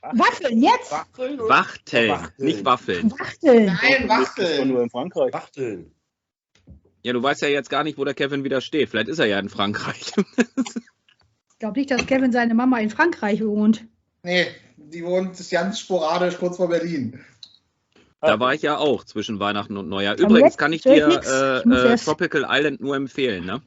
Waffeln jetzt? Wachteln, nicht Waffeln. Wachteln. Nein, Das ist Wachteln. nur in Frankreich. Wachteln. Ja, du weißt ja jetzt gar nicht, wo der Kevin wieder steht. Vielleicht ist er ja in Frankreich. Ich glaube nicht, dass Kevin seine Mama in Frankreich wohnt. Nee, die wohnt ganz sporadisch kurz vor Berlin. Da war ich ja auch zwischen Weihnachten und Neujahr. Aber Übrigens jetzt kann ich höre dir ich nix. Ich muss erst- Tropical Island nur empfehlen, ne?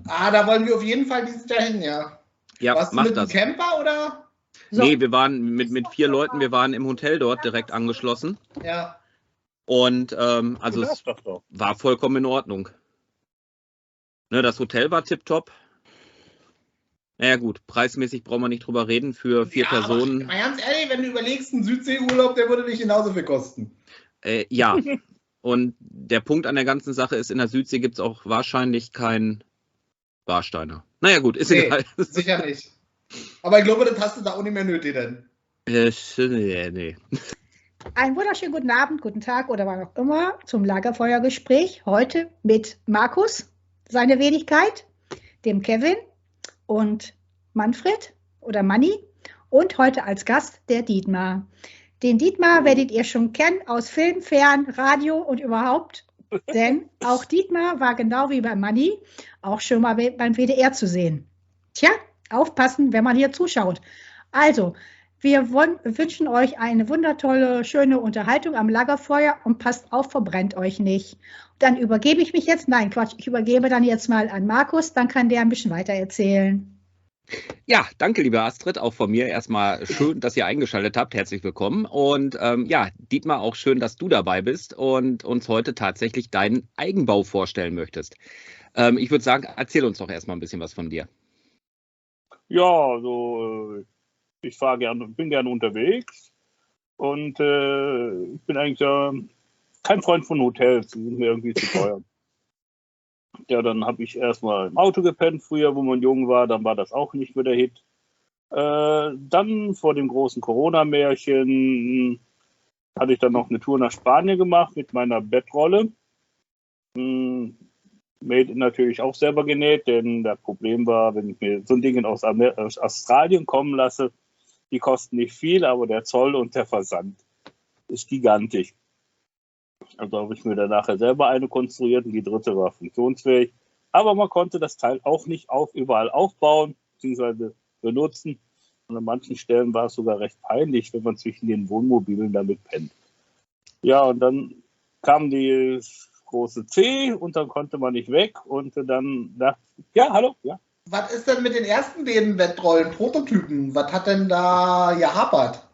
Ah, da wollen wir auf jeden Fall dieses Jahr hin, ja. Ja, Warst du mach mit das. dem Camper oder? So. Nee, wir waren mit 4 Leuten, wir waren im Hotel dort direkt angeschlossen. Ja. Und also Das es doch doch. war vollkommen in Ordnung. Ne, das Hotel war tipptopp. Naja gut, preismäßig brauchen wir nicht drüber reden. Für 4 Personen. Aber mal ganz ehrlich, wenn du überlegst, ein Südseeurlaub, der würde nicht genauso viel kosten. Ja. Und der Punkt an der ganzen Sache ist, in der Südsee gibt es auch wahrscheinlich keinen Warsteiner. Naja gut, ist Nee, egal. sicher nicht. Aber ich glaube, das hast du da auch nicht mehr nötig, denn. Nee. Einen wunderschönen guten Abend, guten Tag oder wann auch immer zum Lagerfeuergespräch. Heute mit Markus, seine Wenigkeit, dem Kevin und Manfred oder Manni und heute als Gast der Dietmar. Den Dietmar werdet ihr schon kennen aus Film, Fern, Radio und überhaupt, denn auch Dietmar war genau wie bei Manni auch schon mal beim WDR zu sehen. Tja, aufpassen, wenn man hier zuschaut. Also, wir wünschen euch eine wundertolle, schöne Unterhaltung am Lagerfeuer und passt auf, verbrennt euch nicht. Dann übergebe ich mich jetzt, nein, Quatsch, ich übergebe dann jetzt mal an Markus, dann kann der ein bisschen weiter erzählen. Ja, danke, liebe Astrid, auch von mir erstmal schön, dass ihr eingeschaltet habt. Herzlich willkommen. Und ja, Dietmar, auch schön, dass du dabei bist und uns heute tatsächlich deinen Eigenbau vorstellen möchtest. Ich würde sagen, erzähl uns doch erstmal ein bisschen was von dir. Ja, also ich bin gerne unterwegs und ich bin eigentlich kein Freund von Hotels, die sind mir irgendwie zu teuer. Ja, dann habe ich erstmal im Auto gepennt, früher, wo man jung war, dann war das auch nicht mehr der Hit. Dann vor dem großen Corona-Märchen hatte ich dann noch eine Tour nach Spanien gemacht mit meiner Bettrolle. Made natürlich auch selber genäht, denn das Problem war, wenn ich mir so ein Ding aus Australien kommen lasse, die kosten nicht viel, aber der Zoll und der Versand ist gigantisch. Also habe ich mir dann nachher selber eine konstruiert und die dritte war funktionsfähig. Aber man konnte das Teil auch nicht überall aufbauen bzw. benutzen. Und an manchen Stellen war es sogar recht peinlich, wenn man zwischen den Wohnmobilen damit pennt. Ja, und dann kam die große C und dann konnte man nicht weg. Und dann dachte ich, ja, hallo, ja. Was ist denn mit den ersten beiden Bettrollen, Prototypen? Was hat denn da gehapert?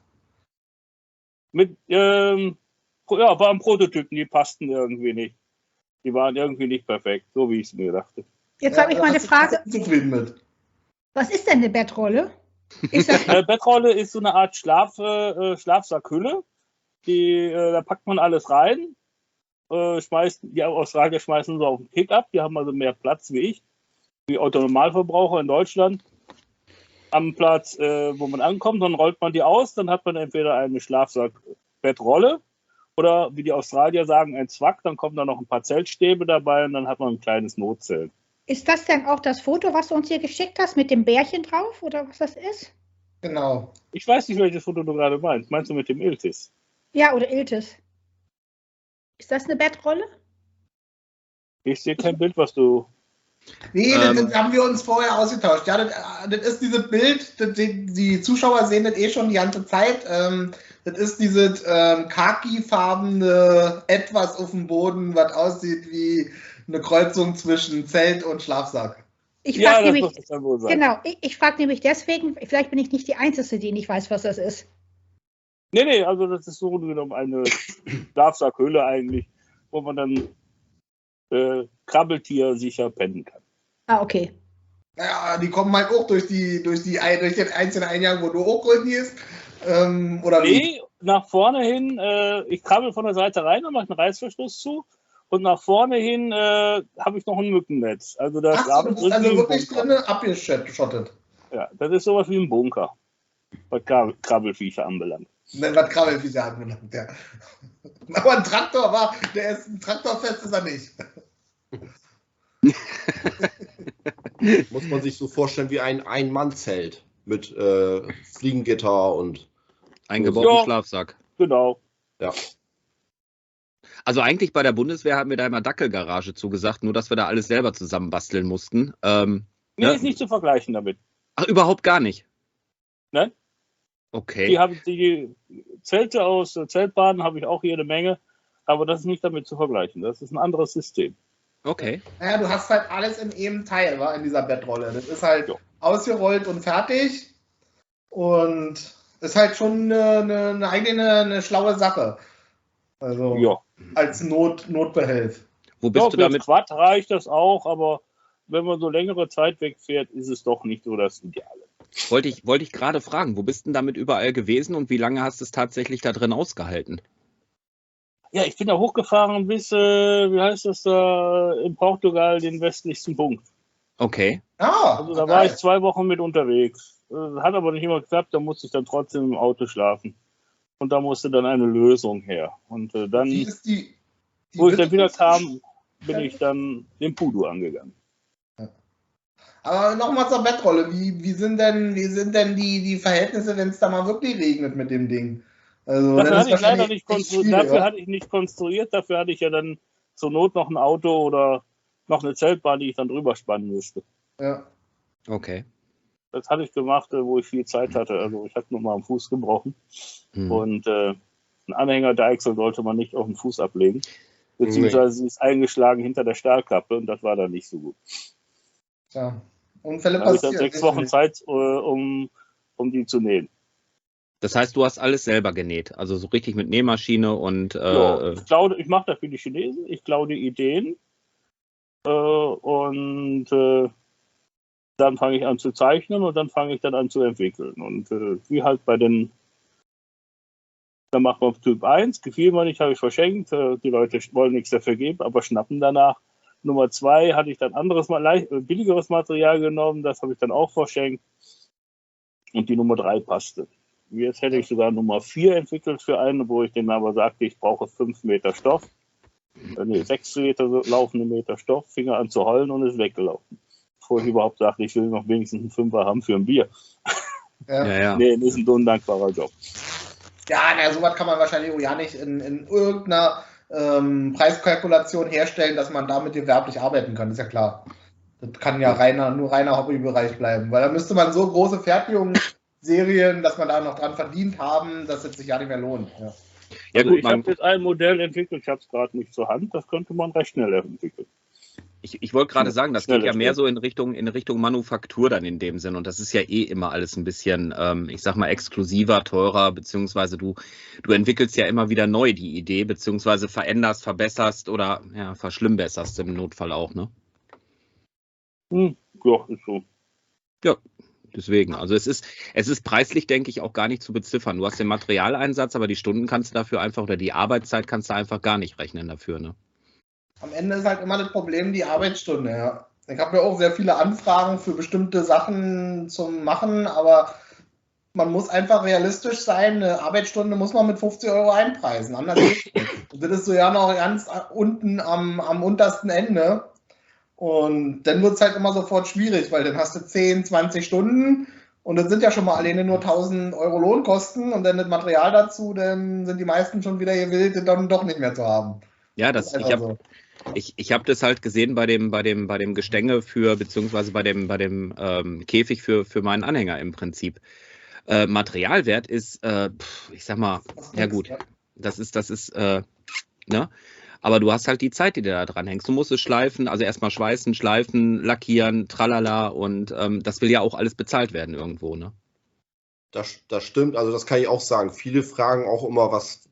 Waren Prototypen, die passten irgendwie nicht. Die waren irgendwie nicht perfekt, so wie ich es mir dachte. Jetzt habe ich mal eine Frage. Zufrieden mit. Was ist denn eine Bettrolle? Ist das Bettrolle ist so eine Art Schlafsackhülle. Da packt man alles rein. Die Australier schmeißen so auf den Pickup. Die haben also mehr Platz wie ich. Die Autonormalverbraucher in Deutschland. Am Platz, wo man ankommt, dann rollt man die aus. Dann hat man entweder eine Schlafsack-Bettrolle oder, wie die Australier sagen, ein Zwack. Dann kommen da noch ein paar Zeltstäbe dabei und dann hat man ein kleines Notzelt. Ist das denn auch das Foto, was du uns hier geschickt hast, mit dem Bärchen drauf oder was das ist? Genau. Ich weiß nicht, welches Foto du gerade meinst. Meinst du mit dem Iltis? Ja, oder Iltis. Ist das eine Bettrolle? Ich sehe kein Bild, was du... Nee, das haben wir uns vorher ausgetauscht. Ja, das ist dieses Bild, die Zuschauer sehen das eh schon die ganze Zeit. Das ist dieses khaki-farbene Etwas auf dem Boden, was aussieht wie eine Kreuzung zwischen Zelt und Schlafsack. Ich frage nämlich, muss es dann wohl sein. genau, ich frage nämlich deswegen, vielleicht bin ich nicht die Einzige, die nicht weiß, was das ist. Nee, also das ist so genommen eine Schlafsackhöhle eigentlich, wo man dann Krabbeltier sicher pennen kann. Ah, okay. Naja, die kommen halt auch durch den einzelnen Eingang, wo du auch drin gehst. Oder Nee, nach vorne hin, ich krabbel von der Seite rein und mache einen Reißverschluss zu. Und nach vorne hin habe ich noch ein Mückennetz. Also das du bist also wirklich drin abgeschottet. Ja, das ist sowas wie ein Bunker, was Krabbelviecher anbelangt. Was Krabbelviecher anbelangt, ja. Aber ein Traktorfest ist er nicht. Muss man sich so vorstellen wie ein Ein-Mann-Zelt mit Fliegengitter und Eingebauten Ja. Schlafsack. Genau. Ja. Also eigentlich bei der Bundeswehr haben wir da immer Dackelgarage zugesagt, nur dass wir da alles selber zusammenbasteln mussten. Nee, Ja. ist nicht zu vergleichen damit. Ach, überhaupt gar nicht? Nein. Okay. Die haben die Zelte aus Zeltbaden habe ich auch jede Menge, aber das ist nicht damit zu vergleichen. Das ist ein anderes System. Okay. Naja, du hast halt alles in einem Teil, in dieser Bettrolle. Das ist halt ausgerollt und fertig. Und ist halt schon eigentlich eine schlaue Sache. Also Ja. als Notbehelf. Wo bist Ja, du für damit? Quad reicht das auch, aber wenn man so längere Zeit wegfährt, ist es doch nicht so das Ideale. Wollte ich gerade fragen, wo bist du denn damit überall gewesen und wie lange hast du es tatsächlich da drin ausgehalten? Ja, ich bin da hochgefahren bis, wie heißt das da, in Portugal, den westlichsten Punkt. Okay. Ja, Also da war ich 2 Wochen mit unterwegs. Hat aber nicht immer geklappt, da musste ich dann trotzdem im Auto schlafen. Und da musste dann eine Lösung her. Und dann, Wie ist die wo ich dann wieder kam, bin ich dann den Pudu angegangen. Aber nochmal zur Bettrolle. Wie sind denn die Verhältnisse, wenn es da mal wirklich regnet mit dem Ding? Also, Dafür dann hatte ist ich leider wahrscheinlich nicht echt konstruiert. schwierig, Dafür wa? hatte ich nicht konstruiert. Dafür hatte ich ja dann zur Not noch ein Auto oder noch eine Zeltbahn, die ich dann drüber spannen müsste. Ja. Okay. Das hatte ich gemacht, wo ich viel Zeit hatte. Also ich hatte nur mal am Fuß gebrochen. Hm. Und ein Anhängerdeichsel sollte man nicht auf den Fuß ablegen. Beziehungsweise sie ist eingeschlagen hinter der Stahlkappe und das war dann nicht so gut. Ja. Unfälle Da habe ich dann passieren. 6 Wochen Zeit, um die zu nähen. Das heißt, du hast alles selber genäht, also so richtig mit Nähmaschine und Ja, ich mache das für die Chinesen, ich klaue die Ideen und dann fange ich an zu zeichnen und dann fange ich dann an zu entwickeln. Und wie halt dann macht man Typ 1, gefiel mir nicht, habe ich verschenkt, die Leute wollen nichts dafür geben, aber schnappen danach. Nummer 2 hatte ich dann billigeres Material genommen, das habe ich dann auch verschenkt. Und die Nummer 3 passte. Jetzt hätte ich sogar Nummer 4 entwickelt für einen, wo ich denen aber sagte, ich brauche 5 Meter Stoff. 6 laufende Meter Stoff, fing an zu heulen und ist weggelaufen. Bevor ich überhaupt sagte, ich will noch wenigstens einen Fünfer haben für ein Bier. Ja. Nee, das ist ein undankbarer Job. Ja, na, sowas kann man wahrscheinlich auch ja nicht in irgendeiner Preiskalkulation herstellen, dass man damit gewerblich arbeiten kann, ist ja klar. Das kann ja nur reiner Hobbybereich bleiben, weil da müsste man so große Fertigungsserien, dass man da noch dran verdient haben, dass es sich ja nicht mehr lohnt. Ja, ja Also gut, ich habe jetzt ein Modell entwickelt, ich habe es gerade nicht zur Hand, das könnte man recht schnell entwickeln. ich wollte gerade sagen, das geht ja Schneller mehr so in Richtung Manufaktur dann in dem Sinn und das ist ja eh immer alles ein bisschen, ich sag mal, exklusiver, teurer, beziehungsweise du entwickelst ja immer wieder neu die Idee, beziehungsweise veränderst, verbesserst oder ja, verschlimmbesserst im Notfall auch, ne? Ja, ist so. Ja, deswegen. Also es ist preislich, denke ich, auch gar nicht zu beziffern. Du hast den Materialeinsatz, aber die Stunden kannst du dafür einfach oder die Arbeitszeit kannst du einfach gar nicht rechnen dafür, ne? am Ende ist halt immer das Problem die Arbeitsstunde. Ja. Ich habe ja auch sehr viele Anfragen für bestimmte Sachen zum Machen, aber man muss einfach realistisch sein. Eine Arbeitsstunde muss man mit 50 Euro einpreisen. Anders geht's nicht. Und das ist so ja noch ganz unten am untersten Ende. Und dann wird es halt immer sofort schwierig, weil dann hast du 10, 20 Stunden und das sind ja schon mal alleine nur 1.000 Euro Lohnkosten und dann das Material dazu, dann sind die meisten schon wieder gewillt, das dann doch nicht mehr zu haben. Ja, Das ist ich einfach habe so. ich hab das halt gesehen bei dem Gestänge beziehungsweise bei dem Käfig für meinen Anhänger im Prinzip. Materialwert ist, ich sag mal, ja gut, das ist, ne? Aber du hast halt die Zeit, die du da dran hängst. Du musst es schleifen, also erstmal schweißen, schleifen, lackieren, tralala und das will ja auch alles bezahlt werden irgendwo, ne? Das stimmt, also das kann ich auch sagen. Viele fragen auch immer, was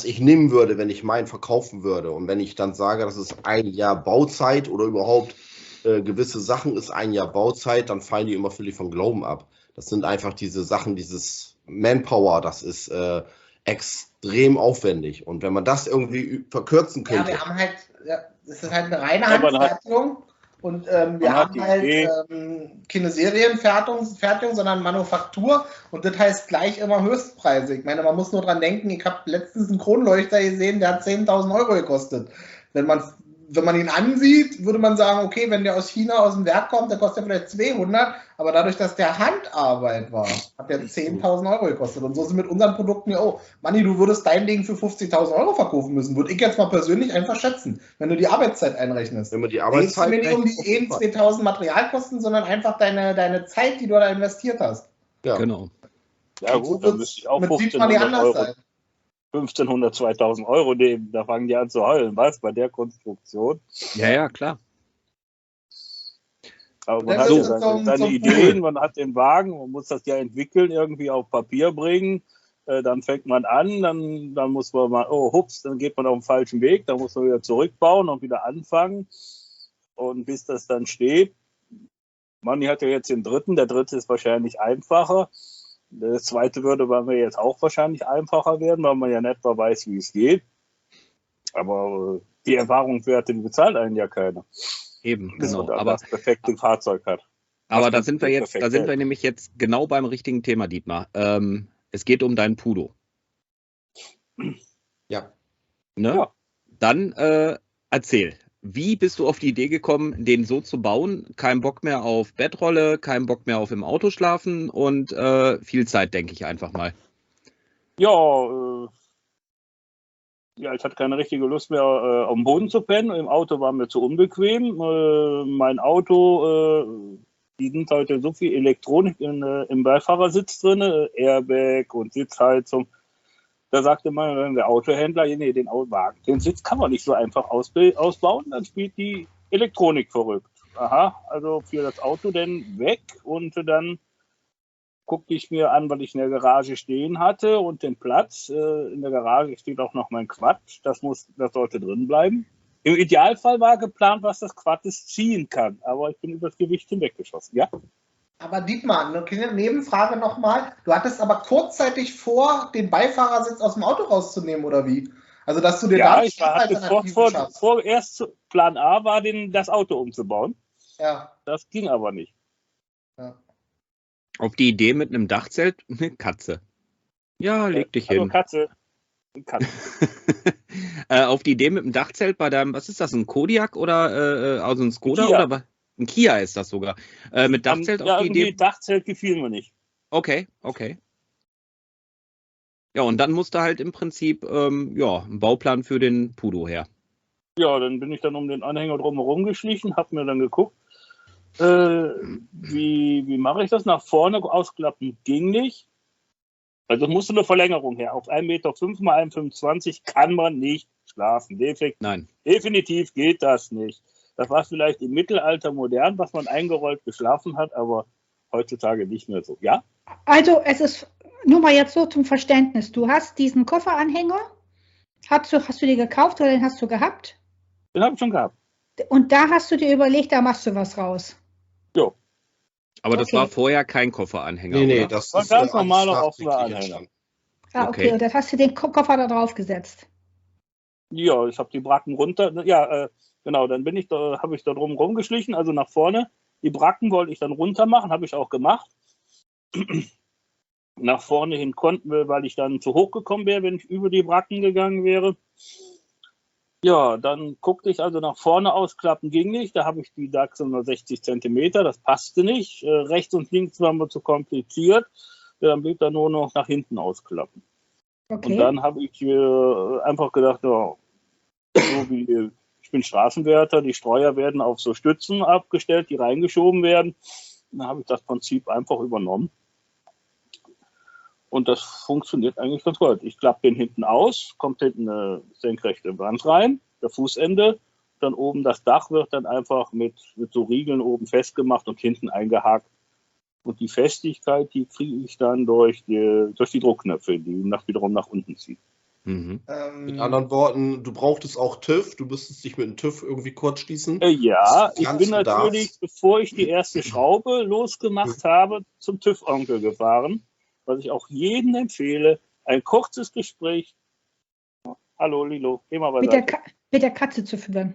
ich nehmen würde, wenn ich meinen verkaufen würde. Und wenn ich dann sage, das ist 1 Jahr Bauzeit oder überhaupt gewisse Sachen ist 1 Jahr Bauzeit, dann fallen die immer völlig vom Glauben ab. Das sind einfach diese Sachen, dieses Manpower, das ist extrem aufwendig. Und wenn man das irgendwie verkürzen Ja, könnte. wir haben halt, das ist halt eine reine Handfertigung und wir haben halt keine Serienfertigung, sondern Manufaktur und das heißt gleich immer Höchstpreise. Ich meine, man muss nur dran denken, ich habe letztens einen Kronleuchter gesehen, der hat 10.000 Euro gekostet. Wenn man wenn man ihn ansieht, würde man sagen, okay, wenn der aus China aus dem Werk kommt, der kostet vielleicht 200, aber dadurch, dass der Handarbeit war, hat der 10.000 Euro gekostet. Und so sind mit unseren Produkten ja, oh, Manni, du würdest dein Ding für 50.000 Euro verkaufen müssen, würde ich jetzt mal persönlich einfach schätzen, wenn du die Arbeitszeit einrechnest. Wenn man die Arbeitszeit mir nicht um die 2.000 Materialkosten, sondern einfach deine Zeit, die du da investiert hast. Ja. Genau. Ja gut, dann müsste ich auch mit Dietmar 1500 Euro, sein. 1500, 2000 Euro nehmen. Da fangen die an zu heulen, was, bei der Konstruktion. Ja, klar. Aber man Das hat ist ja so seine ein Ideen, man hat den Wagen, man muss das ja entwickeln, irgendwie auf Papier bringen. Dann fängt man an, dann muss man mal, oh hups, dann geht man auf den falschen Weg, dann muss man wieder zurückbauen und wieder anfangen. Und bis das dann steht, Manni hat ja jetzt den dritten, der dritte ist wahrscheinlich einfacher. Der zweite würde bei mir jetzt auch wahrscheinlich einfacher werden, weil man ja nicht mal weiß, wie es geht. Aber die Erfahrungswerte, die bezahlt einen ja keiner. Eben, Bis genau. man dann Aber das perfekte Fahrzeug hat. Aber Das da sind wir kommt jetzt, da perfekt sind wir Geld. nämlich jetzt genau beim richtigen Thema, Dietmar. Es geht um deinen Pudo. Ja. Ne? Ja. Dann erzähl, wie bist du auf die Idee gekommen, den so zu bauen? Kein Bock mehr auf Bettrolle, kein Bock mehr auf im Auto schlafen und viel Zeit, denke ich einfach mal. Ja, ich hatte keine richtige Lust mehr, auf dem Boden zu pennen. Im Auto war mir zu unbequem. Mein Auto, die sind heute so viel Elektronik im Beifahrersitz drin, Airbag und Sitzheizung. Da sagte man, der Autohändler, nee, den Wagen, den Sitz kann man nicht so einfach ausbauen, dann spielt die Elektronik verrückt. Aha, also für das Auto denn weg und dann guckte ich mir an, was ich in der Garage stehen hatte und den Platz. In der Garage steht auch noch mein Quad. Das sollte drin bleiben. Im Idealfall war geplant, was das Quad ziehen kann. Aber ich bin über das Gewicht hinweggeschossen. Ja? Aber Dietmar, eine kleine Nebenfrage nochmal. Du hattest aber kurzzeitig vor, den Beifahrersitz aus dem Auto rauszunehmen, oder wie? Also, dass du dir Ja, da ich hatte erst Plan A war, das Auto umzubauen. Ja. Das ging aber nicht. Ja. Auf die Idee mit einem Dachzelt, eine Katze. Ja, leg dich hin. Katze. Auf die Idee mit dem Dachzelt bei deinem, was ist das, ein Kodiaq oder also ein Skoda Kia. oder was? Ein Kia ist das sogar. Mit Dachzelt auf die Idee. Dachzelt gefiel mir nicht. Okay. Ja, und dann musste halt im Prinzip ein Bauplan für den Pudo her. Ja, dann bin ich dann um den Anhänger drumherum geschlichen, habe mir dann geguckt, wie mache ich das? Nach vorne ausklappen ging nicht. Also musste eine Verlängerung her. Auf 1,5 Meter mal 1,25 Meter kann man nicht schlafen. Nein. Definitiv geht das nicht. Das war vielleicht im Mittelalter modern, was man eingerollt geschlafen hat, aber heutzutage nicht mehr so. Ja? Also es ist, nur mal jetzt so zum Verständnis, du hast diesen Kofferanhänger, hast du dir gekauft oder den hast du gehabt? Den habe ich schon gehabt. Und da hast du dir überlegt, da machst du was raus. Jo. Aber das Okay. war vorher kein Kofferanhänger, Nee, oder? das War ist ganz normaler alles offener nachträglich Anhänger. entstanden. Ah, Okay. okay. Und dann hast du den Koffer da drauf gesetzt. Ja, ich habe die Bracken runter. Ja, genau, dann habe ich da drum rumgeschlichen, also nach vorne. Die Bracken wollte ich dann runter machen, habe ich auch gemacht. Nach vorne hin konnten wir, weil ich dann zu hoch gekommen wäre, wenn ich über die Bracken gegangen wäre. Ja, dann guckte ich also nach vorne ausklappen, ging nicht. Da habe ich die Dachse nur 60 Zentimeter, das passte nicht. Rechts und links waren wir zu kompliziert. Dann blieb da nur noch nach hinten ausklappen. Okay. Und dann habe ich einfach gedacht, ja, so wie ich bin Straßenwärter, die Streuer werden auf so Stützen abgestellt, die reingeschoben werden. Dann habe ich das Prinzip einfach übernommen. Und das funktioniert eigentlich ganz gut. Ich klappe den hinten aus, kommt hinten eine senkrechte Wand rein, der Fußende, dann oben das Dach wird dann einfach mit so Riegeln oben festgemacht und hinten eingehakt. Und die Festigkeit, die kriege ich dann durch die Druckknöpfe, die wiederum nach unten ziehen. Mhm. Mit anderen Worten, du brauchtest auch TÜV, du müsstest dich mit dem TÜV irgendwie kurz schließen. Ja, ich bin Du darfst. natürlich, bevor ich die erste Schraube losgemacht habe, zum TÜV-Onkel gefahren, was ich auch jedem empfehle. Ein kurzes Gespräch. Hallo Lilo, geh mal beiseite. Mit der Katze zu füttern.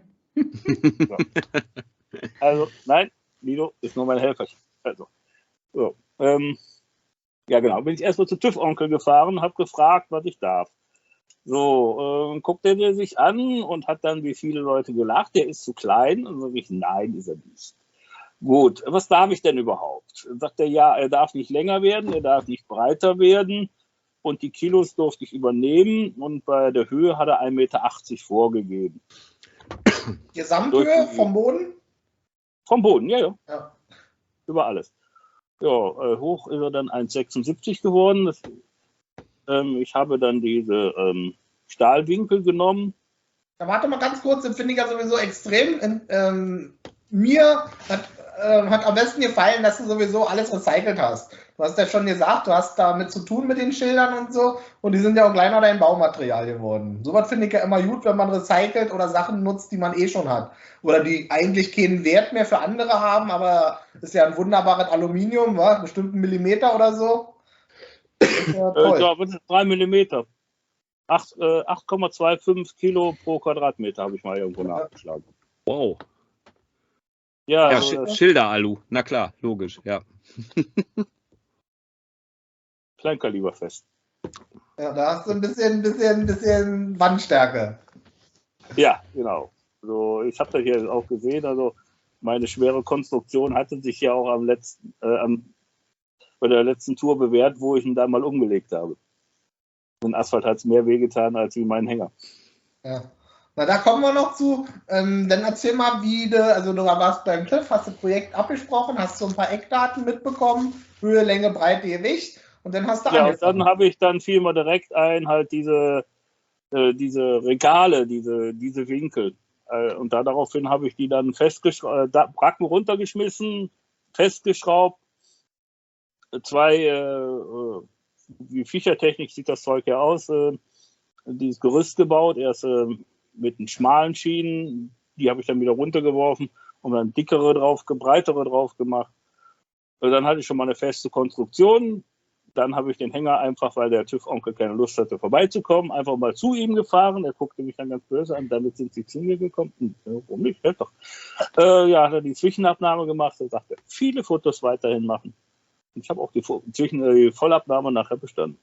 Also, nein, Lilo ist nur mein Helferchen. Also, so. Ja genau, bin ich erstmal zu TÜV-Onkel gefahren, habe gefragt, was ich darf. So, guckte der sich an und hat dann wie viele Leute gelacht, der ist zu klein. Und so ich, nein, ist er nicht. Gut, was darf ich denn überhaupt? Dann sagt er, ja, er darf nicht länger werden, er darf nicht breiter werden und die Kilos durfte ich übernehmen und bei der Höhe hat er 1,80 Meter vorgegeben. Gesamthöhe vom Boden? Vom Boden, ja. Ja. Über alles. Ja, hoch ist er dann 1,76 geworden. Das, ich habe dann diese Stahlwinkel genommen. Ja, warte mal ganz kurz, den finde ich ja sowieso extrem. Mir hat am besten gefallen, dass du sowieso alles recycelt hast. Du hast ja schon gesagt, du hast damit zu tun mit den Schildern und so und die sind ja auch kleiner dein Baumaterial geworden. Sowas finde ich ja immer gut, wenn man recycelt oder Sachen nutzt, die man eh schon hat. Oder die eigentlich keinen Wert mehr für andere haben, aber ist ja ein wunderbares Aluminium, wa? Bestimmt 1 Millimeter oder so. Ja, toll. Ja, das ist 3 Millimeter. 8,25 Kilo pro Quadratmeter habe ich mal irgendwo nachgeschlagen. Wow. Ja, Ja, also, Schilderalu. Na klar, logisch, ja. Kleinkaliberfest. Ja, da hast du ein bisschen Wandstärke. Ja, genau. So, ich habe das hier auch gesehen, also meine schwere Konstruktion hatte sich ja auch bei der letzten Tour bewährt, wo ich ihn da mal umgelegt habe. Den Asphalt hat es mehr wehgetan als wie mein Hänger. Ja. Na, da kommen wir noch zu. Dann erzähl mal, also du warst beim TÜV, hast das Projekt abgesprochen, hast so ein paar Eckdaten mitbekommen, Höhe, Länge, Breite, Gewicht und dann hast du Ja, und dann habe ich dann fiel mir direkt ein, halt diese Regale, diese Winkel. Und daraufhin habe ich die dann Bracken runtergeschmissen, festgeschraubt. Wie Fischertechnik sieht das Zeug ja aus, dieses Gerüst gebaut, erst mit den schmalen Schienen, die habe ich dann wieder runtergeworfen und dann breitere drauf gemacht. Und dann hatte ich schon mal eine feste Konstruktion. Dann habe ich den Hänger einfach, weil der TÜV-Onkel keine Lust hatte, vorbeizukommen, einfach mal zu ihm gefahren. Er guckte mich dann ganz böse an, damit sind sie zu mir gekommen. Warum nicht? Hält doch. Ja, hat er die Zwischenabnahme gemacht. Er sagte, viele Fotos weiterhin machen. Ich habe auch die Vollabnahme nachher bestanden.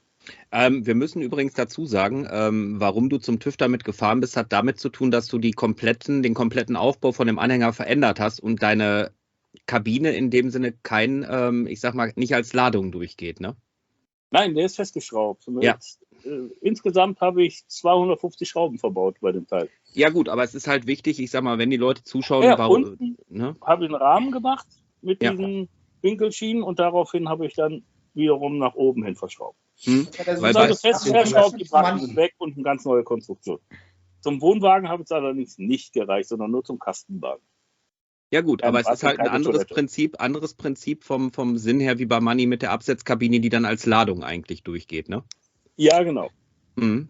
Wir müssen übrigens dazu sagen, warum du zum TÜV damit gefahren bist, hat damit zu tun, dass du den kompletten Aufbau von dem Anhänger verändert hast und deine Kabine in dem Sinne ich sag mal, nicht als Ladung durchgeht, ne? Nein, der ist festgeschraubt. Ja. Insgesamt habe ich 250 Schrauben verbaut bei dem Teil. Ja gut, aber es ist halt wichtig, ich sag mal, wenn die Leute zuschauen, Ja, warum, unten ne? habe ich einen Rahmen gemacht mit Ja. diesen Winkelschienen und daraufhin habe ich dann wiederum nach oben hin verschraubt. Weil Also fest verschraubt, die Bracken sind weg und eine ganz neue Konstruktion. Zum Wohnwagen habe ich es allerdings nicht gereicht, sondern nur zum Kastenwagen. Ja gut, aber es ist halt ein keine anderes Prinzip vom Sinn her wie bei Manni mit der Absetzkabine, die dann als Ladung eigentlich durchgeht, ne? Ja, genau. Mhm.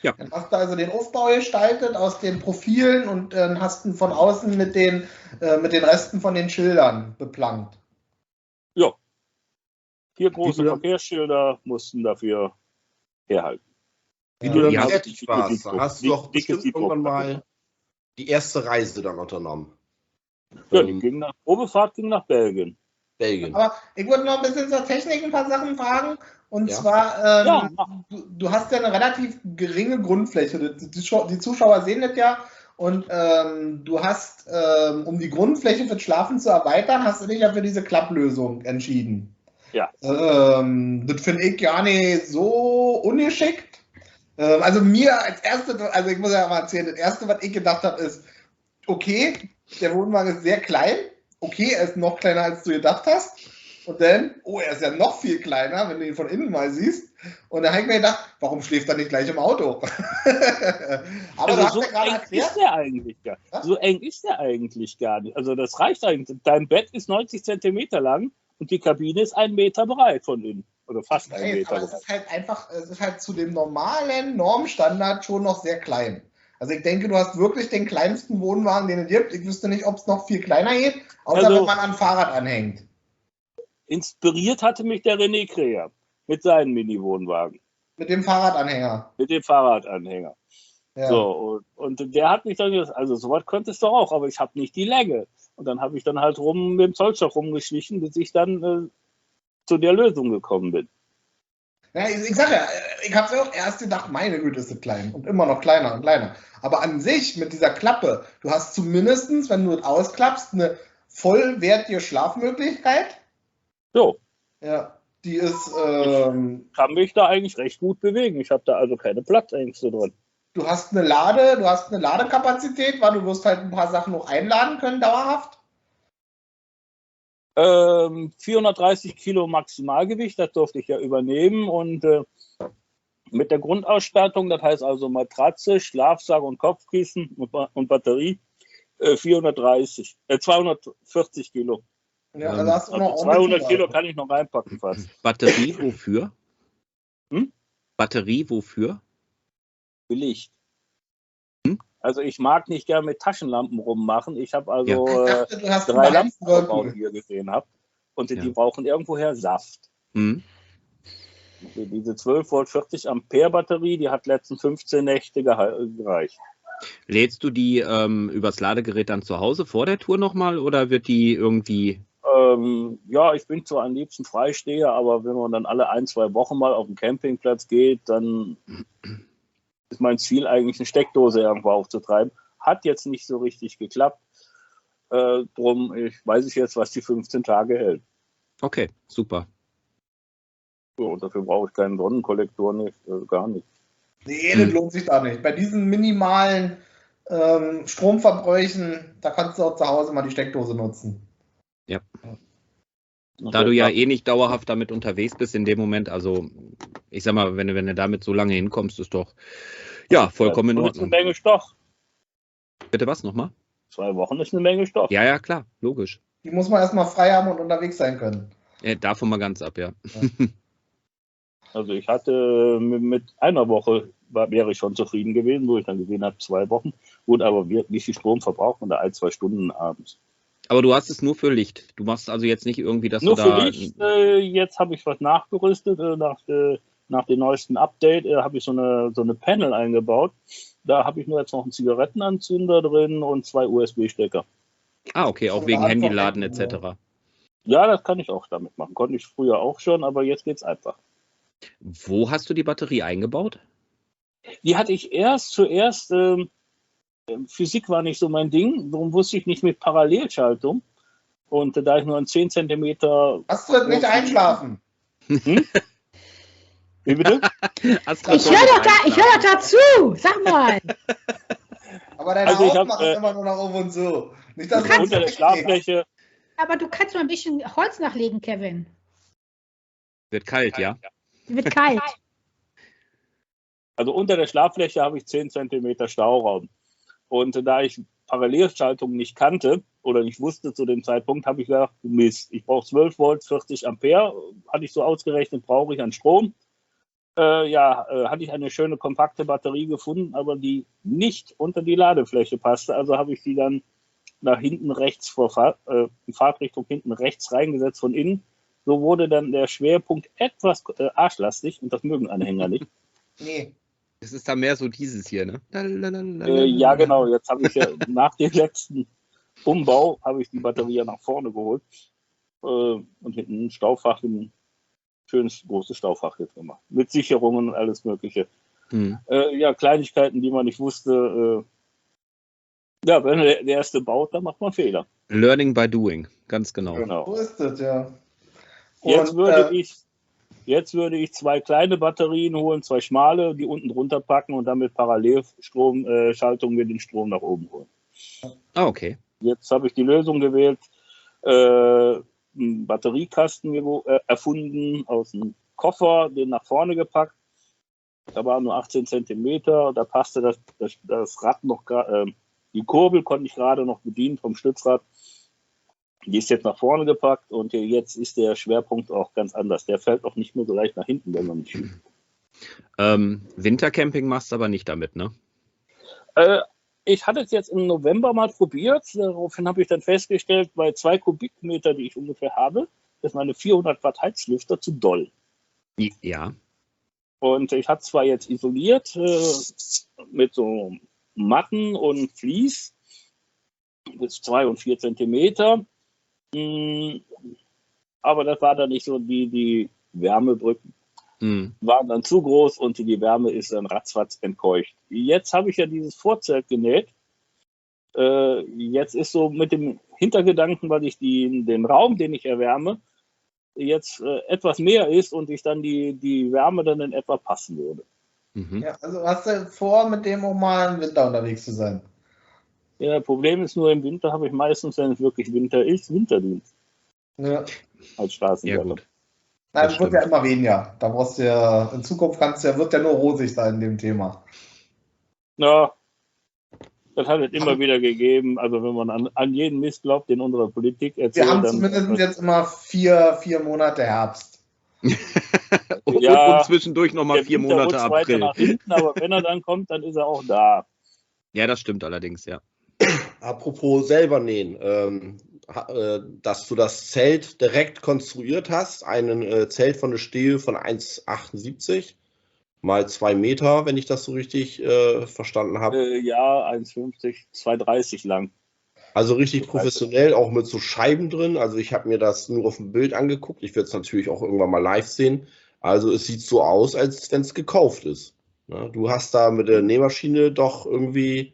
Ja. Dann hast du also den Aufbau gestaltet aus den Profilen und hast ihn von außen mit den Resten von den Schildern beplankt. Ja. 4 große Verkehrsschilder mussten dafür herhalten. Wie du dann Ja. fertig warst, hast du doch Dickes bestimmt irgendwann mal die erste Reise dann unternommen. Ja, Probefahrt ging nach Belgien. Aber ich wollte noch ein bisschen zur Technik ein paar Sachen fragen. Und Ja. zwar, du hast ja eine relativ geringe Grundfläche. Die Zuschauer sehen das ja. Und du hast, um die Grundfläche für das Schlafen zu erweitern, hast du dich ja für diese Klapplösung entschieden. Ja. Das finde ich gar nicht so ungeschickt. Also mir als erstes, also ich muss ja mal erzählen, das erste, was ich gedacht habe, ist, okay, der Wohnwagen ist sehr klein. Okay, er ist noch kleiner, als du gedacht hast. Und dann, oh, er ist ja noch viel kleiner, wenn du ihn von innen mal siehst. Und dann habe ich mir gedacht, warum schläft er nicht gleich im Auto? Aber Also du hast so ja gerade eng erklärt. ist der eigentlich gar nicht. So eng ist der eigentlich gar nicht. Also das reicht eigentlich. Dein Bett ist 90 Zentimeter lang und die Kabine ist 1 Meter breit von innen. Oder fast 1 Meter Aber es breit. ist halt einfach, es ist halt zu dem normalen Normstandard schon noch sehr klein. Also ich denke, du hast wirklich den kleinsten Wohnwagen, den es gibt. Ich wüsste nicht, ob es noch viel kleiner geht, außer Also- wenn man an Fahrrad anhängt. Inspiriert hatte mich der René Kreher mit seinem Mini-Wohnwagen, Mit dem Fahrradanhänger. mit dem Fahrradanhänger. Ja. So, und der hat mich dann gesagt, also sowas könntest du auch, aber ich habe nicht die Länge. Und dann habe ich dann halt mit dem Zollstock rumgeschlichen, bis ich dann zu der Lösung gekommen bin. Ja, ich sag ja, ich habe auch erst gedacht, meine Güte, ist das klein und immer noch kleiner und kleiner. Aber an sich mit dieser Klappe, du hast zumindest, wenn du es ausklappst, eine vollwertige Schlafmöglichkeit. So, Ja, die ist, kann mich da eigentlich recht gut bewegen. Ich habe da also keine Platzängste drin. du hast eine Ladekapazität, weil du wirst halt ein paar Sachen noch einladen können, dauerhaft. 430 Kilo Maximalgewicht, das durfte ich ja übernehmen und mit der Grundausstattung, das heißt also Matratze, Schlafsack und Kopfkissen und Batterie, 240 Kilo. Ja, also hast du noch Also 200 Kilo kann ich noch reinpacken fast. Batterie wofür? Hm? Batterie wofür? Für Licht. Also ich mag nicht gern mit Taschenlampen rummachen. Ich habe also Ich dachte, du hast 3 einen Lampen Whirlpool. verbaut, wie ihr gesehen habt. Und die Ja. brauchen irgendwoher Saft. Hm? Diese 12 Volt 40 Ampere Batterie, die hat letzten 15 Nächte gereicht. Lädst du die übers Ladegerät dann zu Hause vor der Tour nochmal oder wird die irgendwie... Ja, ich bin zwar am liebsten Freisteher, aber wenn man dann alle 1-2 Wochen mal auf den Campingplatz geht, dann ist mein Ziel eigentlich eine Steckdose irgendwo aufzutreiben. Hat jetzt nicht so richtig geklappt. Drum weiß ich jetzt, was die 15 Tage hält. Okay, super. So, und dafür brauche ich keinen Sonnenkollektor nicht, gar nicht. Nee, das lohnt sich da nicht. Bei diesen minimalen Stromverbräuchen, da kannst du auch zu Hause mal die Steckdose nutzen. Ja. Da du ja eh nicht dauerhaft damit unterwegs bist in dem Moment, also ich sag mal, wenn du damit so lange hinkommst, ist doch ja vollkommen in Das ist eine Ordnung. Menge Stoff. Bitte was nochmal? 2 Wochen ist eine Menge Stoff. Ja, ja, klar, logisch. Die muss man erstmal frei haben und unterwegs sein können. Davon mal ganz ab, ja. Also ich hatte mit einer Woche wäre ich schon zufrieden gewesen, wo ich dann gesehen habe, 2 Wochen. Gut, aber wie viel Strom verbraucht man da 1-2 Stunden abends? Aber du hast es nur für Licht. Du machst also jetzt nicht irgendwie, dass Nur du für da... Licht. Jetzt habe ich was nachgerüstet. Nach dem neuesten Update habe ich so eine Panel eingebaut. Da habe ich nur jetzt noch einen Zigarettenanzünder drin und 2 USB-Stecker. Ah, okay, auch So wegen eine Art Handyladen von Hecken, etc. Ja, das kann ich auch damit machen. Konnte ich früher auch schon, aber jetzt geht's einfach. Wo hast du die Batterie eingebaut? Die hatte ich zuerst, Physik war nicht so mein Ding, darum wusste ich nicht mit Parallelschaltung. Und da ich nur einen 10 cm. Hast du das nicht einschlafen? Wie bitte? Astra, Ich höre doch dazu. Sag mal. Aber deine Also ich Augen hab, machen immer nur nach oben und so. Nicht, dass Also unter der Schlaffläche, Aber du kannst mal ein bisschen Holz nachlegen, Kevin. wird kalt, ja? Die wird kalt. also unter der Schlaffläche habe ich 10 cm Stauraum. Und da ich Parallelschaltung nicht kannte oder nicht wusste zu dem Zeitpunkt, habe ich gedacht, Mist, ich brauche 12 Volt, 40 Ampere, hatte ich so ausgerechnet, brauche ich an Strom. Hatte ich eine schöne kompakte Batterie gefunden, aber die nicht unter die Ladefläche passte. Also habe ich die dann nach hinten rechts in Fahrtrichtung hinten rechts reingesetzt von innen. So wurde dann der Schwerpunkt etwas arschlastig und das mögen Anhänger nicht. Nee. Es ist da mehr so dieses hier, ne? Ja, genau. Jetzt habe ich ja nach dem letzten Umbau habe ich die Batterie ja nach vorne geholt und hinten ein Staufach, ein schönes großes Staufach jetzt gemacht. Mit Sicherungen und alles Mögliche. Kleinigkeiten, die man nicht wusste. Wenn der Erste baut, dann macht man Fehler. Learning by doing, ganz genau. So ist das, ja. Jetzt würde ich 2 kleine Batterien holen, 2 schmale, die unten drunter packen und dann mit Parallelstromschaltung mir den Strom nach oben holen. Ah, okay. Jetzt habe ich die Lösung gewählt, einen Batteriekasten erfunden, aus dem Koffer, den nach vorne gepackt. Da waren nur 18 cm, da passte das Rad noch, die Kurbel konnte ich gerade noch bedienen vom Stützrad. Die ist jetzt nach vorne gepackt und jetzt ist der Schwerpunkt auch ganz anders. Der fällt auch nicht mehr so leicht nach hinten, wenn man nicht schiebt. Wintercamping machst du aber nicht damit, ne? Ich hatte es jetzt im November mal probiert. Daraufhin habe ich dann festgestellt, bei 2 Kubikmeter, die ich ungefähr habe, ist meine 400 Watt Heizlüfter zu doll. Ja. Und ich habe zwar jetzt isoliert mit so Matten und Vlies bis 2 und 4 Zentimeter. Aber das war dann nicht so die Wärmebrücken. waren dann zu groß und die Wärme ist dann ratzfatz entkeucht. Jetzt habe ich ja dieses Vorzelt genäht. Jetzt ist so mit dem Hintergedanken, weil ich den Raum, den ich erwärme, jetzt etwas mehr ist und ich dann die Wärme dann in etwa passen würde. Ja, also hast du vor, mit dem auch mal im Winter unterwegs zu sein? Ja, Problem ist nur, im Winter habe ich meistens, wenn es wirklich Winter ist, Winterdienst. Ja. Als Straßenwärter. Ja, gut. Nein, Das das wird ja stimmt. immer weniger. Da brauchst du ja, in Zukunft wird ja nur rosig sein in dem Thema. Ja, das hat es immer wieder gegeben. Also wenn man an jeden Mist glaubt, den unsere Politik erzählt. Wir haben dann, zumindest jetzt immer vier Monate Herbst. Und zwischendurch nochmal der 4 Winter Monate rutscht weiter April. nach hinten, aber wenn er dann kommt, dann ist er auch da. Ja, das stimmt allerdings, ja. Apropos selber nähen, dass du das Zelt direkt konstruiert hast, ein Zelt von der Stehe von 1,78 mal 2 Meter, wenn ich das so richtig verstanden habe. Ja, 1,50, 2,30 lang. Also richtig professionell, auch mit so Scheiben drin. Also ich habe mir das nur auf dem Bild angeguckt. Ich werde es natürlich auch irgendwann mal live sehen. Also es sieht so aus, als wenn es gekauft ist. Ja, du hast da mit der Nähmaschine doch irgendwie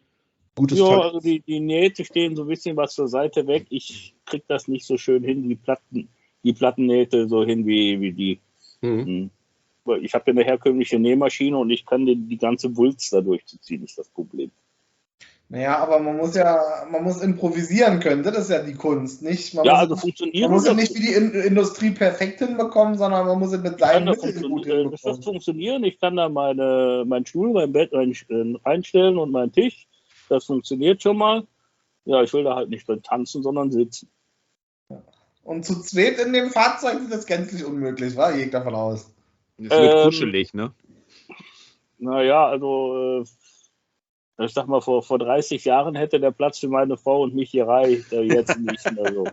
gutes Ja, Talent. also die Nähte stehen so ein bisschen was zur Seite weg. Ich kriege das nicht so schön hin, die Plattennähte so hin wie die. Ich habe ja eine herkömmliche Nähmaschine und ich kann die ganze Wulst da durchzuziehen, ist das Problem. Naja, aber man muss improvisieren können, das ist ja die Kunst, nicht? Funktionieren. Man muss es nicht wie die Industrie perfekt hinbekommen, sondern man muss es mit seinen Mitteln gut hinbekommen. Das wird funktionieren. Ich kann da meinen Stuhl, mein Bett reinstellen und meinen Tisch. Das funktioniert schon mal. Ja, ich will da halt nicht drin tanzen, sondern sitzen. Und zu zweit in dem Fahrzeug ist das gänzlich unmöglich, wa? Ich gehe davon aus. Es wird kuschelig, ne? Naja, also ich sag mal, vor 30 Jahren hätte der Platz für meine Frau und mich gereicht, jetzt nicht mehr so.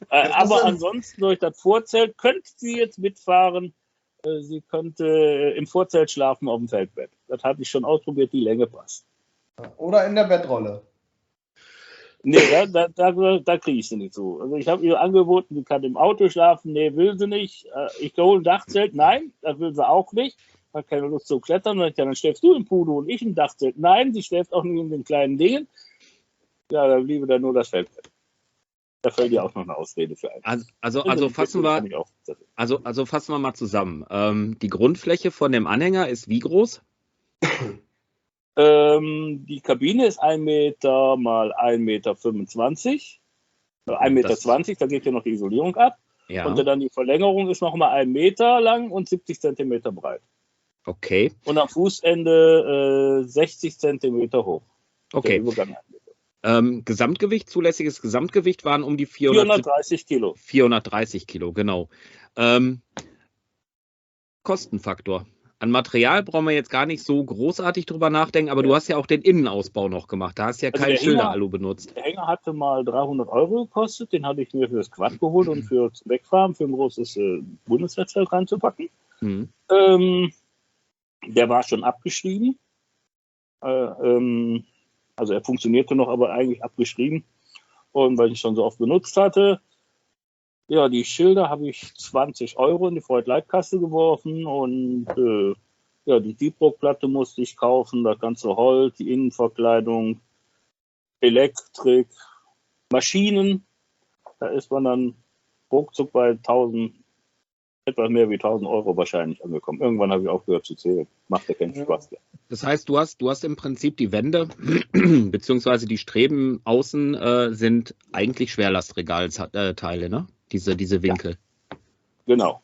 Aber ansonsten durch das Vorzelt könnte sie jetzt mitfahren. Sie könnte im Vorzelt schlafen auf dem Feldbett. Das hatte ich schon ausprobiert, die Länge passt. Oder in der Bettrolle. Nee, da kriege ich sie nicht so. Also ich habe ihr angeboten, sie kann im Auto schlafen. Nee, will sie nicht. Ich hole ein Dachzelt. Nein, das will sie auch nicht. Hat keine Lust zu klettern. Dann schläfst du im Pudo und ich im Dachzelt. Nein, sie schläft auch nicht in den kleinen Dingen. Ja, dann bliebe da nur das Feldbett. Da fällt ja auch noch eine Ausrede für einen. Also fassen wir mal zusammen. Die Grundfläche von dem Anhänger ist wie groß? Die Kabine ist 1 Meter mal 1,25 Meter. 1,20 Meter, da geht ja noch die Isolierung ab. Ja. Und dann die Verlängerung ist noch mal 1 Meter lang und 70 Zentimeter breit. Okay. Und am Fußende 60 Zentimeter hoch. Okay. Gesamtgewicht, zulässiges Gesamtgewicht waren um die 430 Kilo. 430 Kilo, genau. Kostenfaktor. An Material brauchen wir jetzt gar nicht so großartig drüber nachdenken, aber du hast ja auch den Innenausbau noch gemacht. Da hast du ja kein Schilder-Alu benutzt. Der Hänger hatte mal 300 € gekostet. Den hatte ich mir für das Quad geholt und für zum Wegfahren, für ein großes Bundeswehrzelt reinzupacken. Der war schon abgeschrieben. Also er funktionierte noch, aber eigentlich abgeschrieben. Und weil ich schon so oft benutzt hatte. Ja, die Schilder habe ich 20 € in die Freud-Leitkasse geworfen und die Deepbrook-Platte musste ich kaufen, das ganze Holz, die Innenverkleidung, Elektrik, Maschinen. Da ist man dann ruckzuck bei etwas mehr wie 1000 € wahrscheinlich angekommen. Irgendwann habe ich aufgehört zu zählen. Macht ja keinen Spaß mehr. Das heißt, du hast im Prinzip die Wände beziehungsweise die Streben außen sind eigentlich Schwerlastregalteile, ne? Diese Winkel. Ja, genau.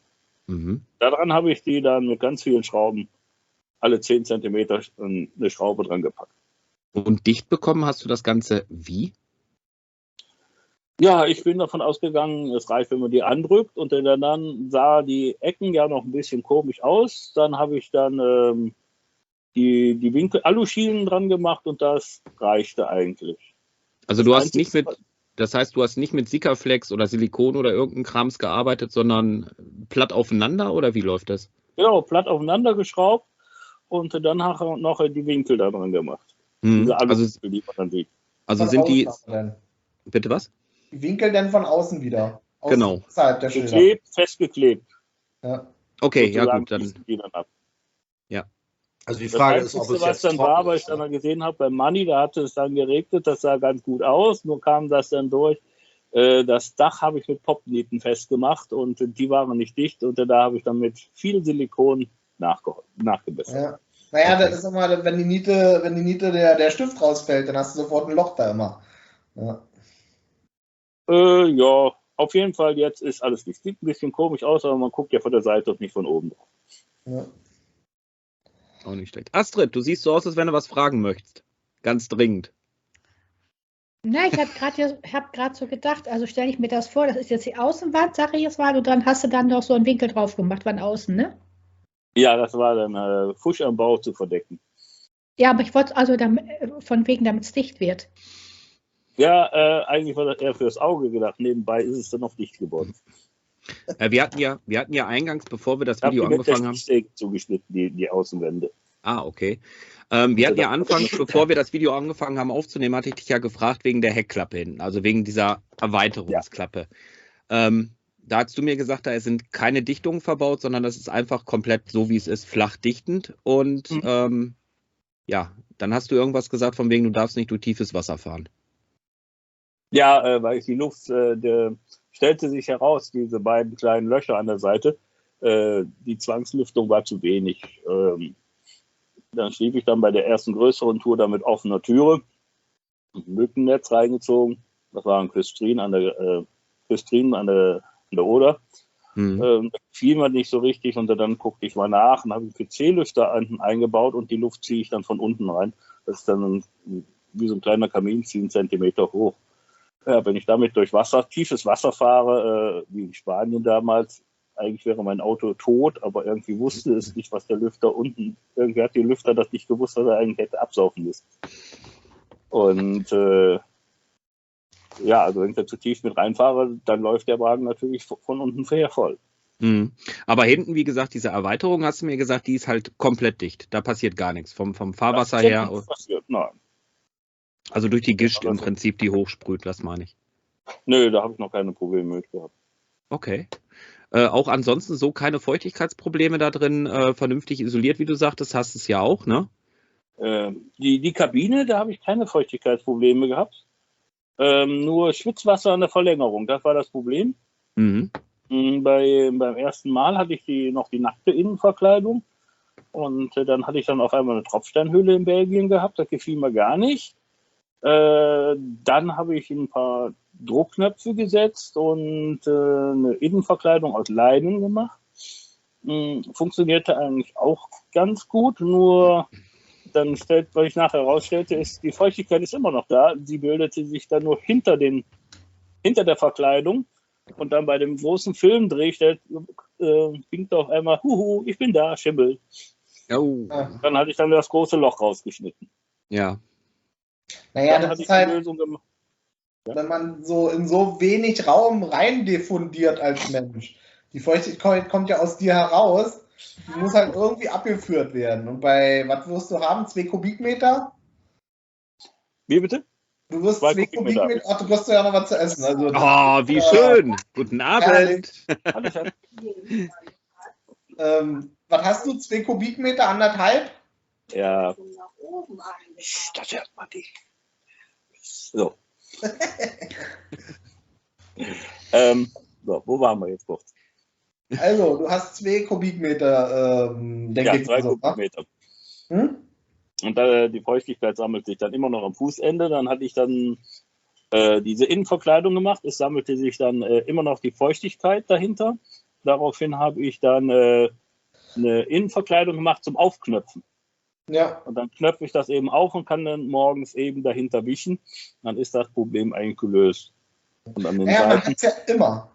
Daran habe ich die dann mit ganz vielen Schrauben, alle 10 Zentimeter eine Schraube dran gepackt. Und dicht bekommen hast du das Ganze wie? Ja, ich bin davon ausgegangen, es reicht, wenn man die andrückt und dann sah die Ecken ja noch ein bisschen komisch aus. Dann habe ich dann die Winkel Aluschienen dran gemacht und das reichte eigentlich. Also du hast nicht mit... Das heißt, du hast nicht mit Sikaflex oder Silikon oder irgendeinem Krams gearbeitet, sondern platt aufeinander oder wie läuft das? Ja, platt aufeinander geschraubt und dann noch die Winkel da dran gemacht. Diese Aluwinkel, die man dann sieht. Also sind die... Bitte was? Die Winkel dann von außen wieder. Genau. Der Geklebt, festgeklebt. Ja. Okay, ja sozusagen gut, dann. fließen die dann ab. Ja. Also die Das Frage ist, Einzige, ob es was jetzt dann war, trocken weil ich ist. dann mal gesehen habe, beim Money, da hatte es dann geregnet, das sah ganz gut aus, nur kam das dann durch. Das Dach habe ich mit Popnieten festgemacht und die waren nicht dicht und da habe ich dann mit viel Silikon nachgebessert. Ja. Naja, Okay. das ist immer, wenn die Niete der Stift rausfällt, dann hast du sofort ein Loch da immer. Ja. Ja, auf jeden Fall jetzt ist alles dicht. Sieht ein bisschen komisch aus, aber man guckt ja von der Seite und nicht von oben drauf. Ja. Auch nicht schlecht. Astrid, du siehst so aus, als wenn du was fragen möchtest. Ganz dringend. Na, ich habe gerade so gedacht, also stelle ich mir das vor, das ist jetzt die Außenwand, sage ich jetzt mal, und dann hast du dann noch so einen Winkel drauf gemacht, von außen, ne? Ja, das war dann Fusch am Bau zu verdecken. Ja, aber ich wollte also von wegen, damit es dicht wird. Ja, eigentlich war das eher fürs Auge gedacht. Nebenbei ist es dann noch dicht geworden. Wir hatten ja eingangs, bevor wir das Ich habe Video die mit der angefangen haben. Stichsäge zugeschnitten, die Außenwände. Ah, okay. Wir hatten ja anfangs, bevor wir das Video angefangen haben aufzunehmen, hatte ich dich ja gefragt wegen der Heckklappe hinten, also wegen dieser Erweiterungsklappe. Da hast du mir gesagt, da sind keine Dichtungen verbaut, sondern das ist einfach komplett so, wie es ist, flach dichtend. Und ja, dann hast du irgendwas gesagt von wegen, du darfst nicht durch tiefes Wasser fahren. Ja, weil die Luft, stellte sich heraus, diese beiden kleinen Löcher an der Seite, die Zwangslüftung war zu wenig. Dann schlief ich dann bei der ersten größeren Tour da mit offener Türe, ein Mückennetz reingezogen. Das war ein Küstrin an der Oder. Fiel mir nicht so richtig und dann guckte ich mal nach und habe einen PC-Lüfter eingebaut und die Luft ziehe ich dann von unten rein. Das ist dann wie so ein kleiner Kamin, 10 Zentimeter hoch. Ja, wenn ich damit durch tiefes Wasser fahre, wie in Spanien damals, eigentlich wäre mein Auto tot, aber irgendwie wusste es nicht, was der Lüfter unten, irgendwie hat der Lüfter das nicht gewusst, was er eigentlich hätte absaufen müssen. Und ja, also wenn ich da zu tief mit reinfahre, dann läuft der Wagen natürlich von unten her voll. Aber hinten, wie gesagt, diese Erweiterung, hast du mir gesagt, die ist halt komplett dicht. Da passiert gar nichts. Vom Fahrwasser her. Passiert, nein. Also durch die Gischt im Prinzip, die hochsprüht, das meine ich. Nö, da habe ich noch keine Probleme mit gehabt. Okay. Auch ansonsten so keine Feuchtigkeitsprobleme da drin, vernünftig isoliert, wie du sagtest, hast es ja auch, ne? Die Kabine, da habe ich keine Feuchtigkeitsprobleme gehabt. Nur Schwitzwasser an der Verlängerung, das war das Problem. Beim ersten Mal hatte ich noch die nackte Innenverkleidung und dann hatte ich dann auf einmal eine Tropfsteinhöhle in Belgien gehabt, das gefiel mir gar nicht. Dann habe ich ein paar Druckknöpfe gesetzt und eine Innenverkleidung aus Leinen gemacht. Funktionierte eigentlich auch ganz gut, nur dann was ich nachher herausstellte, ist, die Feuchtigkeit ist immer noch da. Sie bildete sich dann nur hinter der Verkleidung. Und dann bei dem großen Filmdreh winkt auf einmal, huhu, ich bin da, Schimmel. Oh. Dann hatte ich dann das große Loch rausgeschnitten. Ja. Naja, Dann das hatte ist ich die halt, Lösung gemacht. wenn man so in so wenig Raum rein diffundiert als Mensch. Die Feuchtigkeit kommt ja aus dir heraus. Die muss halt irgendwie abgeführt werden. Und bei, was wirst du haben? 2 Kubikmeter? Wie bitte? Du wirst 2 2 Kubikmeter. Ach, du kriegst ja noch was zu essen. Also, Oh, wie schön. Guten Abend. Was hast du? 2 Kubikmeter, 1,5? Ja. Das hört man nicht. So. So, wo waren wir jetzt kurz? Also, du hast 2 Kubikmeter, denke ich. 2 Kubikmeter. Und die Feuchtigkeit sammelt sich dann immer noch am Fußende. Dann hatte ich dann diese Innenverkleidung gemacht. Es sammelte sich dann immer noch die Feuchtigkeit dahinter. Daraufhin habe ich dann eine Innenverkleidung gemacht zum Aufknöpfen. Ja. Und dann knöpfe ich das eben auf und kann dann morgens eben dahinter wischen. Dann ist das Problem eigentlich gelöst. Und an den Ja, man Seiten, hat es ja immer.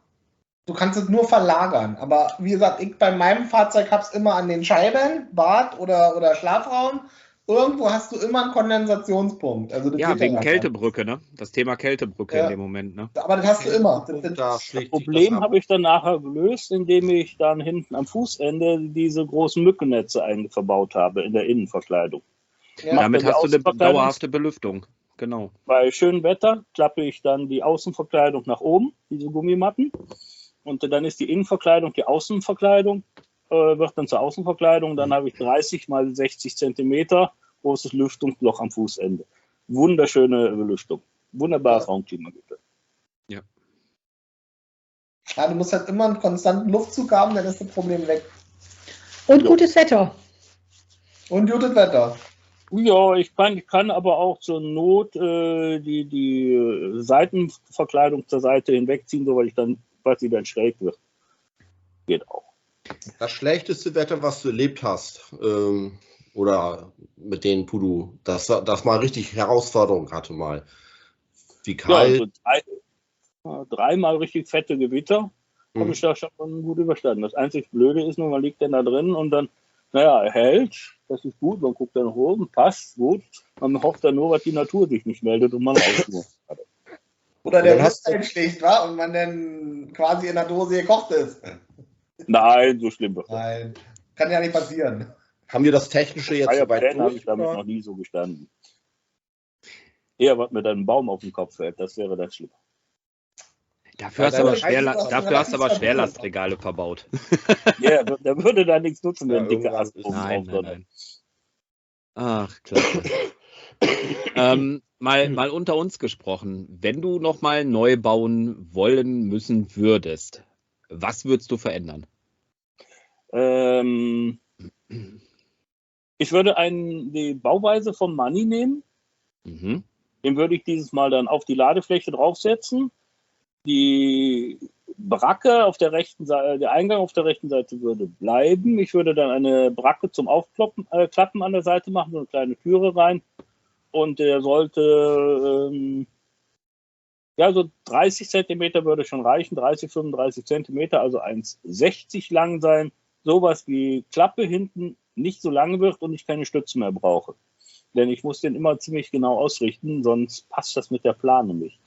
Du kannst es nur verlagern. Aber wie gesagt, ich bei meinem Fahrzeug habe es immer an den Scheiben, Bad oder Schlafraum. Irgendwo hast du immer einen Kondensationspunkt. Also das Ja, geht wegen ja Kältebrücke, ne? Das Thema Kältebrücke in dem Moment, ne? Aber das hast du immer. das Problem habe ich dann nachher gelöst, indem ich dann hinten am Fußende diese großen Mückennetze verbaut habe in der Innenverkleidung. Ja. Damit die hast du eine Außenverkleidung- dauerhafte Belüftung. Genau. Bei schönem Wetter klappe ich dann die Außenverkleidung nach oben, diese Gummimatten. Und dann ist die Innenverkleidung die Außenverkleidung. wird dann zur Außenverkleidung. Dann habe ich 30 mal 60 Zentimeter großes Lüftungsloch am Fußende. Wunderschöne Belüftung. Wunderbares Raumklima gibt es. Ja. Ja, du musst halt immer einen konstanten Luftzug haben, dann ist das Problem weg. Und gutes Wetter. Und gutes Wetter. Ja, ich kann aber auch zur Not die Seitenverkleidung zur Seite hinwegziehen, so weil sie dann schräg wird. Geht auch. Das schlechteste Wetter, was du erlebt hast, oder mit denen Pudu, das mal richtig Herausforderung hatte mal. Wie kalt? Ja, also dreimal richtig fette Gewitter habe ich da schon gut überstanden. Das einzig Blöde ist nur, man liegt dann da drin und dann, naja, er hält, das ist gut, man guckt dann nach oben, passt, gut. Man hofft dann nur, dass die Natur sich nicht meldet und man raus muss. Oder der Lust einschlägt, war und man dann quasi in der Dose gekocht ist. Nein, so schlimm wird das. Nein, kann ja nicht passieren. Haben wir das Technische jetzt so weit habe ich durch? damit noch nie so gestanden. Eher, was mit einem Baum auf den Kopf fällt, das wäre dann schlimm. Dafür hast du aber Schwerlastregale verbaut. Ja, der würde da nichts nutzen, wenn dicke irgendwann Ast oben drauf drin. Nein. Ach, klasse. Mal unter uns gesprochen, wenn du nochmal neu bauen wollen müssen würdest, was würdest du verändern? Ich würde die Bauweise vom Money nehmen. Mhm. Den würde ich dieses Mal dann auf die Ladefläche draufsetzen. Die Bracke auf der rechten Seite, der Eingang auf der rechten Seite würde bleiben. Ich würde dann eine Bracke zum Aufklappen an der Seite machen, so eine kleine Türe rein. Und der sollte, so 30 Zentimeter würde schon reichen, 30, 35 Zentimeter, also 1,60 lang sein. Sowas wie Klappe hinten nicht so lang wird und ich keine Stütze mehr brauche. Denn ich muss den immer ziemlich genau ausrichten, sonst passt das mit der Plane nicht.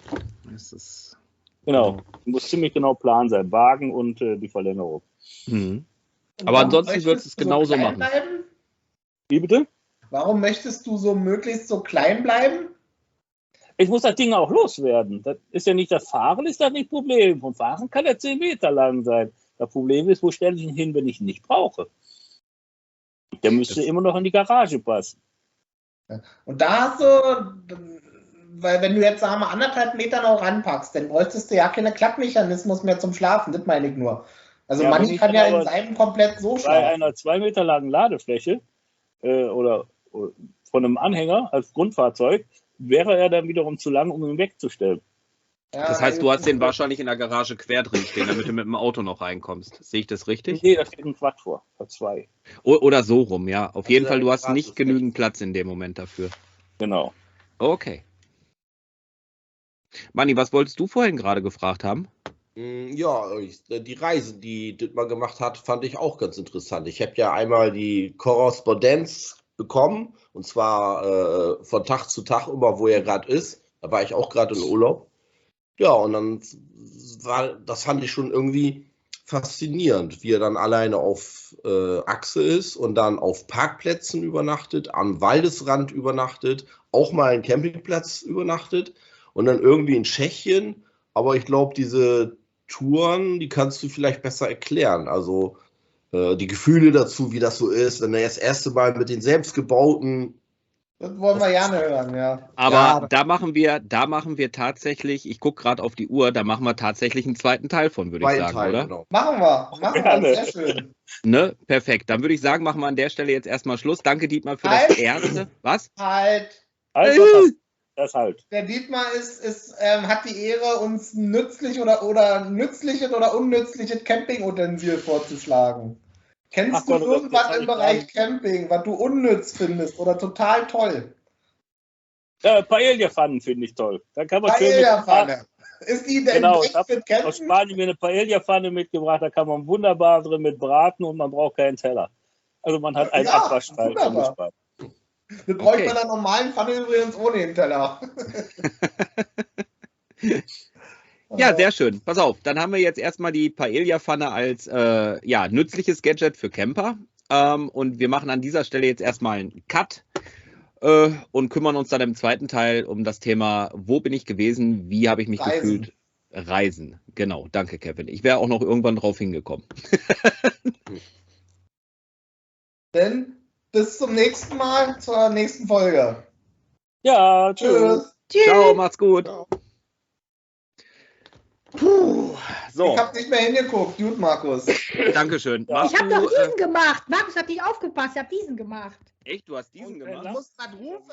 Genau, muss ziemlich genau plan sein, Wagen und die Verlängerung. Mhm. Aber ansonsten würdest du es genauso machen. Bleiben? Wie bitte? Warum möchtest du so möglichst so klein bleiben? Ich muss das Ding auch loswerden. Das ist ja nicht das Fahren, ist das nicht das Problem. Vom Fahren kann er 10 Meter lang sein. Das Problem ist, wo stelle ich ihn hin, wenn ich ihn nicht brauche? Der müsste immer noch in die Garage passen. Und da hast du, weil wenn du jetzt, sagen wir, 1,5 Meter noch ranpackst, dann bräuchtest du ja keine Klappmechanismus mehr zum Schlafen, das meine ich nur. Also Ja, manche kann ja in seinem komplett so bei schlafen. einer 2 Meter langen Ladefläche oder von einem Anhänger als Grundfahrzeug wäre er dann wiederum zu lang, um ihn wegzustellen. Ja, Das heißt, du hast den wahrscheinlich in der Garage quer drin stehen, damit du mit dem Auto noch reinkommst. Sehe ich das richtig? Nee, da steht ein Quad vor 2. Oder so rum, ja. Auf jeden Also Fall, du hast Garage nicht ist genügend Platz in dem Moment dafür. Genau. Okay. Manni, was wolltest du vorhin gerade gefragt haben? Ja, die Reisen, die Dittmar gemacht hat, fand ich auch ganz interessant. Ich habe ja einmal die Korrespondenz bekommen, und zwar von Tag zu Tag immer, wo er gerade ist. Da war ich auch gerade in Urlaub. Ja, und dann das fand ich schon irgendwie faszinierend, wie er dann alleine auf Achse ist und dann auf Parkplätzen übernachtet, am Waldesrand übernachtet, auch mal einen Campingplatz übernachtet und dann irgendwie in Tschechien. Aber ich glaube, diese Touren, die kannst du vielleicht besser erklären. Also die Gefühle dazu, wie das so ist, wenn er das erste Mal mit den selbstgebauten. Das wollen wir gerne hören, ja. Aber Ja. da machen wir tatsächlich, ich gucke gerade auf die Uhr, da machen wir tatsächlich einen zweiten Teil von, würde ich sagen, oder? Genau. Machen wir, sehr schön. Ne? Perfekt. Dann würde ich sagen, machen wir an der Stelle jetzt erstmal Schluss. Danke, Dietmar, für das erste. Was? Halt, Also, das halt. der Dietmar hat die Ehre, uns nützliches oder unnützliches Campingutensil vorzuschlagen. Kennst du irgendwas im Bereich Camping, was du unnütz findest oder total toll? Paella-Pfannen finde ich toll. Da kann man Paella-Pfanne. Ist die denn Genau, echt ich habe mit Campen? aus Spanien mir eine Paella-Pfanne mitgebracht. Da kann man wunderbar drin mit braten und man braucht keinen Teller. Also man hat einen Ja, Abwaschteil wunderbar. gespart. Das bräuchte man in der normalen Pfanne übrigens ohne den Teller. Ja, sehr schön. Pass auf, dann haben wir jetzt erstmal die Paella-Pfanne als nützliches Gadget für Camper. Und wir machen an dieser Stelle jetzt erstmal einen Cut und kümmern uns dann im zweiten Teil um das Thema, wo bin ich gewesen, wie habe ich mich gefühlt? Reisen. Genau, danke Kevin. Ich wäre auch noch irgendwann drauf hingekommen. Denn bis zum nächsten Mal, zur nächsten Folge. Ja, tschüss. Tschüss. Ciao, macht's gut. Ciao. Puh, so, Ich habe nicht mehr hingeguckt. Gut, Markus. Dankeschön. Ja. Ich habe doch diesen gemacht. Markus hat nicht aufgepasst, ich habe diesen gemacht. Echt, du hast diesen gemacht? Du musst grad rufen.